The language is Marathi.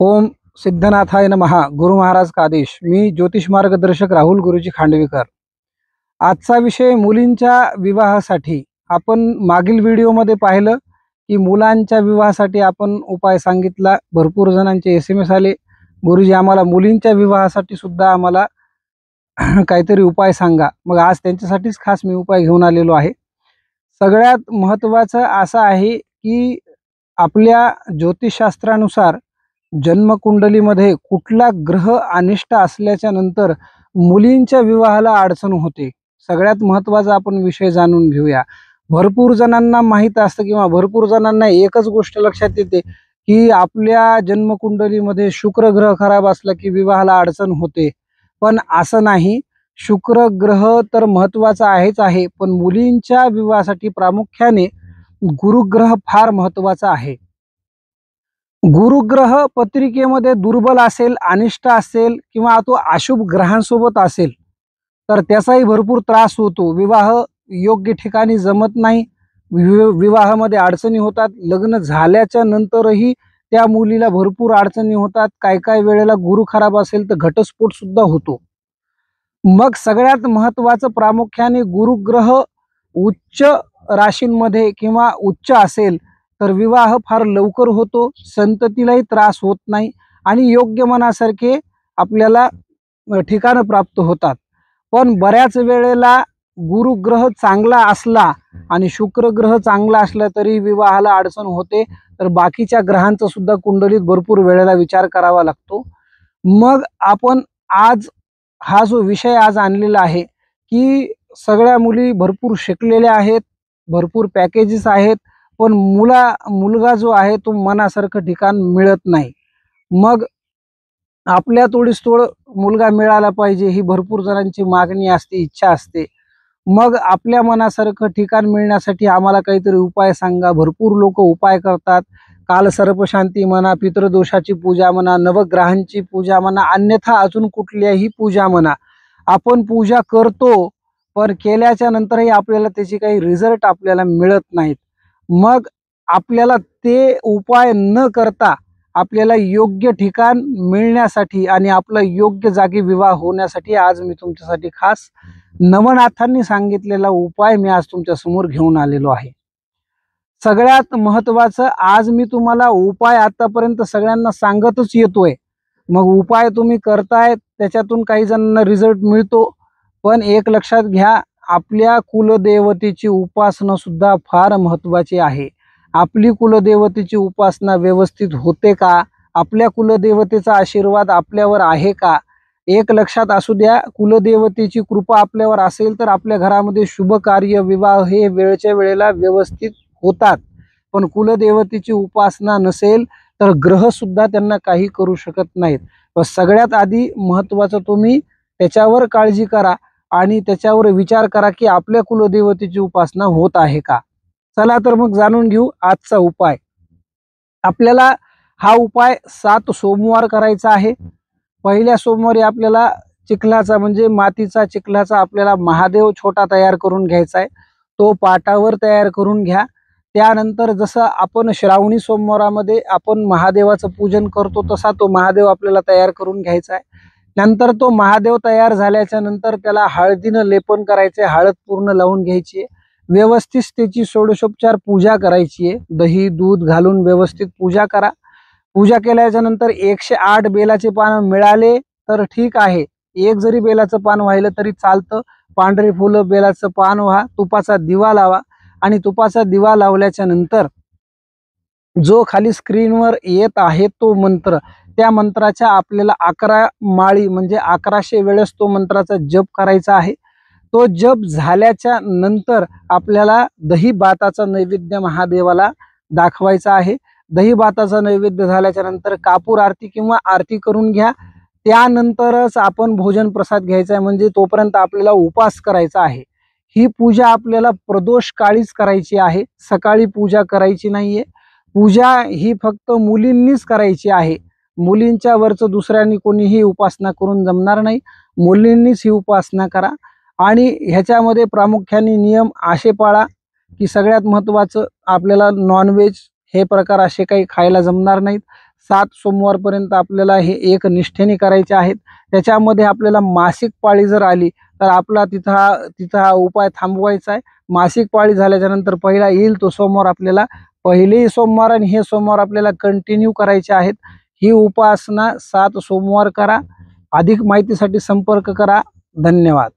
ओम सिद्धनाथाय नमः. गुरु महाराज का आदेश. मी ज्योतिष मार्गदर्शक राहुल गुरुजी खांडवीकर. आजचा विषय मुलींच्या विवाहासाठी. आपण मागील व्हिडिओमध्ये पाहिलं की मुलांच्या विवाहासाठी आपण उपाय सांगितला. भरपूर जणांचे SMS आले, गुरुजी आम्हाला मुलींच्या विवाहासाठी सुद्धा आम्हाला काहीतरी उपाय सांगा. मग आज त्यांच्यासाठीच खास मी उपाय घेऊन आलेलो आहे. सगळ्यात महत्त्वाचं असं आहे की आपल्या ज्योतिषशास्त्रानुसार जन्मकुंडलीमध्ये कुठला ग्रह अनिष्ट असल्याच्या नंतर मुलींच्या विवाहाला अडचण होते. सगळ्यात महत्त्वाचा आपण विषय जाणून घेऊया. भरपूर जणांना माहीत असतं किंवा भरपूर जणांना एकच गोष्ट लक्षात येते की आपल्या जन्मकुंडलीमध्ये शुक्र ग्रह खराब असला की विवाहाला अडचण होते. पण असं नाही. शुक्र ग्रह तर महत्त्वाचा आहेच आहे, पण मुलींच्या विवाहासाठी प्रामुख्याने गुरुग्रह फार महत्त्वाचा आहे. गुरुग्रह पत्रिकेमध्ये दुर्बल असेल, अनिष्ट असेल किंवा तो अशुभ ग्रहांसोबत असेल तर त्याचाही भरपूर त्रास होतो. विवाह योग्य ठिकाणी जमत नाही, विवाहामध्ये अडचणी होतात. लग्न झाल्याच्या नंतरही त्या मुलीला भरपूर अडचणी होतात. काय वेळेला गुरु खराब असेल तर घटस्फोट सुद्धा होतो. मग सगळ्यात महत्त्वाचं प्रामुख्याने गुरुग्रह उच्च राशींमध्ये किंवा उच्च असेल तर विवाह फार लवकर होतो, संततीलाही त्रास होत नाही आणि योग्य मनासारखे आपल्याला ठिकाणं प्राप्त होतात. पण बऱ्याच वेळेला गुरुग्रह चांगला असला आणि शुक्र ग्रह चांगला असला तरी विवाहाला अडचण होते. तर बाकीच्या ग्रहांचा सुद्धा कुंडलीत भरपूर वेळेला विचार करावा लागतो. मग आपण आज हा जो विषय आज आणलेला आहे की सगळ्या मुली भरपूर शिकलेल्या आहेत, भरपूर पॅकेजेस आहेत, पण मुलगा जो आहे तो मनासारखं ठिकाण मिळत नाही. मग आपल्या तोडीस-तोड मुलगा मिळाला पाहिजे ही भरपूर जणांची मागणी असते, इच्छा असते. मग आपल्या मनासारखं ठिकाण मिळण्यासाठी आम्हाला काहीतरी उपाय सांगा. भरपूर लोक उपाय करतात. काल सर्पशांती म्हणा, पितृदोषाची पूजा म्हणा, नवग्रहांची पूजा म्हणा, अन्यथा अजून कुठल्याही पूजा म्हणा. आपण पूजा करतो, पण केल्याच्या नंतरही आपल्याला त्याची काही रिझल्ट आपल्याला मिळत नाहीत. मग आपल्याला ते उपाय न करता आपल्याला योग्य ठिकाण मिळण्यासाठी आणि आपला योग्य जागी विवाह होण्यासाठी आज मी तुमच्यासाठी खास नवनाथांनी सांगितलेला उपाय मी आज तुमच्या समोर घेऊन आलेलो आहे. सगळ्यात महत्त्वाचं आज मी तुम्हाला उपाय आतापर्यंत सगळ्यांना सांगतच येतोय. मग उपाय तुम्ही करताय त्याच्यातून काही जणांना रिझल्ट मिळतो, पण एक लक्षात घ्या, आपल्या कुलदेवतेची उपासना सुद्धा फार महत्त्वाची आहे. आपली कुलदेवतेची उपासना व्यवस्थित होते का? आपल्या कुलदेवतेचा आशीर्वाद आपल्यावर आहे का? एक लक्षात असू द्या, कुलदेवतेची कृपा आपल्यावर असेल तर आपल्या घरामध्ये शुभ कार्य, विवाह हे वेळच्या वेळेला व्यवस्थित होतात. पण कुलदेवतेची उपासना नसेल तर ग्रह सुद्धा त्यांना काही करू शकत नाहीत. पण सगळ्यात आधी महत्त्वाचं तुम्ही त्याच्यावर काळजी करा आणि त्याच्यावर विचार करा की आपल्या कुलदेवतेची उपासना होत आहे का. चला तर मग जाणून घेऊ आजचा उपाय. आपल्याला हा उपाय 7 सोमवार करायचा आहे. पहिल्या सोमवारी आपल्याला चिखलाचा म्हणजे मातीचा चिखलाचा आपल्याला महादेव छोटा तयार करून घ्यायचा आहे. तो पाटावर तयार करून घ्या. त्यानंतर जसं आपण श्रावणी सोमवारामध्ये आपण महादेवाचं पूजन करतो तसा तो महादेव आपल्याला तयार करून घ्यायचा आहे. नंतर तो महादेव तयार झाल्याच्या नंतर त्याला हळदीनं लेपन करायचे, हळद पूर्ण लावून घ्यायची आहे. व्यवस्थित त्याची षोडशोपचार पूजा करायची आहे. दही दूध घालून व्यवस्थित पूजा करा. पूजा केल्याच्या नंतर 108 बेलाचे पान मिळाले तर ठीक आहे. एक जरी बेलाचं पान वाहिलं तरी चालतं. पांढरे फुलं, बेलाचं पान व्हा, तुपाचा दिवा लावा आणि तुपाचा दिवा लावल्याच्या नंतर जो खाली स्क्रीनवर येत आहे तो मंत्र, त्या मंत्राच्या आपल्याला 11 माळी म्हणजे 1100 वेळेस तो मंत्राचा जप करायचा आहे. तो जप झाल्याच्या नंतर आपल्याला दही भाताचा नैवेद्य महादेवाला दाखवायचा आहे. दही भाताचा नैवेद्य झाल्याच्या नंतर कापूर आरती किंवा आरती करून घ्या. त्यानंतरच आपण भोजन प्रसाद घ्यायचा आहे, म्हणजे तोपर्यंत आपल्याला उपास करायचा आहे. ही पूजा आपल्याला प्रदोष काळीच करायची आहे, सकाळी पूजा करायची नाहीये. पूजा ही फक्त मुलींनीच करायची आहे. मुलींच्या वरचं दुसऱ्यांनी कोणीही उपासना करून जमणार नाही. मुलींनीच ही उपासना करा. आणि ह्याच्यामध्ये प्रामुख्याने नियम असे पाळा की सगळ्यात महत्त्वाचं आपल्याला नॉनव्हेज हे प्रकार असे काही खायला जमणार नाहीत. 7 सोमवारपर्यंत आपल्याला हे एक निष्ठेने करायचे आहेत. त्याच्यामध्ये आपल्याला मासिक पाळी जर आली तर आपला तिथं हा उपाय थांबवायचा आहे. मासिक पाळी झाल्याच्या नंतर पहिला येईल तो सोमवार आपल्याला पहिलेही सोमवार आणि हे सोमवार आपल्याला कंटिन्यू करायचे आहेत. ही उपासना 7 सोमवार करा. अधिक माहितीसाठी संपर्क करा. धन्यवाद.